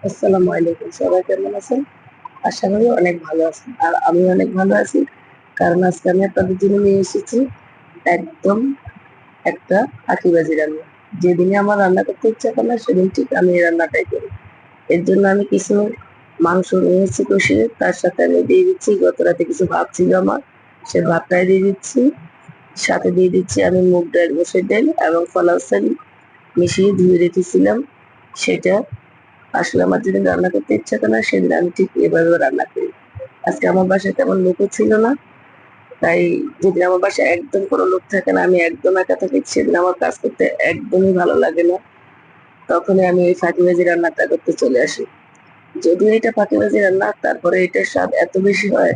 আসসালামু আলাইকুম, সবাই কেমন আছেন? আশা করি অনেক ভালো আছেন। আর আমি অনেক ভালো আছি, কারণ আজকে আমি আপনাদের জন্য নিয়ে এসেছি একদম একটা আঁকিবাজি রান্না। যেদিনে আমার রান্না করতে ইচ্ছা করে না সেদিন ঠিক আমি এই রান্নাটাই করি। এর জন্য আমি কিছু মাংস নিয়েছি কষিয়ে, তার সাথে আমি দিয়ে দিচ্ছি গত রাতে কিছু ভাত ছিল আমার, সে ভাতটাই দিয়ে দিচ্ছি। সাথে দিয়ে দিচ্ছি আমি মুগ ডাল, মসুর ডাল এবং ফলাও চাল মিশিয়ে ধুয়ে রেখেছিলাম সেটা। আসলে আমার যেদিন রান্না করতে ইচ্ছা করে না সেদিন আমি ঠিক এভাবে রান্না করি। আজকে আমার বাসায় তেমন লোকও ছিল না, তাই যেদিন আমার বাসায় একদম কোনো লোক থাকে না, আমি একদম একা থাকি, সেদিন আমার কাজ করতে একদমই ভালো লাগে না। তখনই আমি এই ফাঁকিবাজি রান্নাটা করতে চলে আসি। যদিও এটা ফাঁকিবাজি রান্না, তারপরে এটার স্বাদ এত বেশি হয়,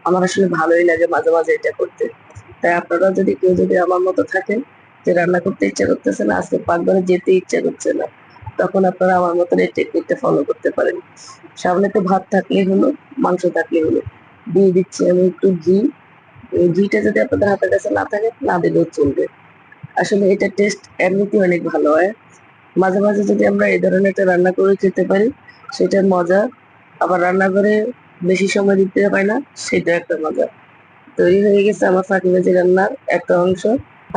আমার আসলে ভালোই লাগে মাঝে মাঝে এটা করতে। তাই আপনারা যদি কেউ যদি আমার মতো থাকেন, যে রান্না করতে ইচ্ছা করতেছে না, আজকে পাকঘরে যেতে ইচ্ছা করছে না, তখন আপনারা আমার মতন এই টেকনিকটা ফলো করতে পারেন। সামনে তো ভাত থাকলেই হলো, মাংস থাকলেই হলো। দিয়ে দিচ্ছি আমি একটু ঘি। এই ঘিটা যদি আপনাদের হাতের কাছে না থাকে, না দিলেও চলবে। আসলে এটা টেস্ট এমনিতেই অনেক ভালো হয়। মাঝে মাঝে যদি আমরা এই ধরনের একটা রান্না করে খেতে পারি, সেটার মজা আবার রান্নাঘরে বেশি সময় দিতে হয় না, সেটা একটা মজা। তৈরি হয়ে গেছে আমার ফাঁকিবাজি রান্নার একটা অংশ।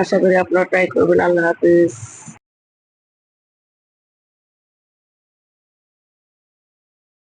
আশা করি আপনারা ট্রাই করবেন। আল্লাহ হাফিজ।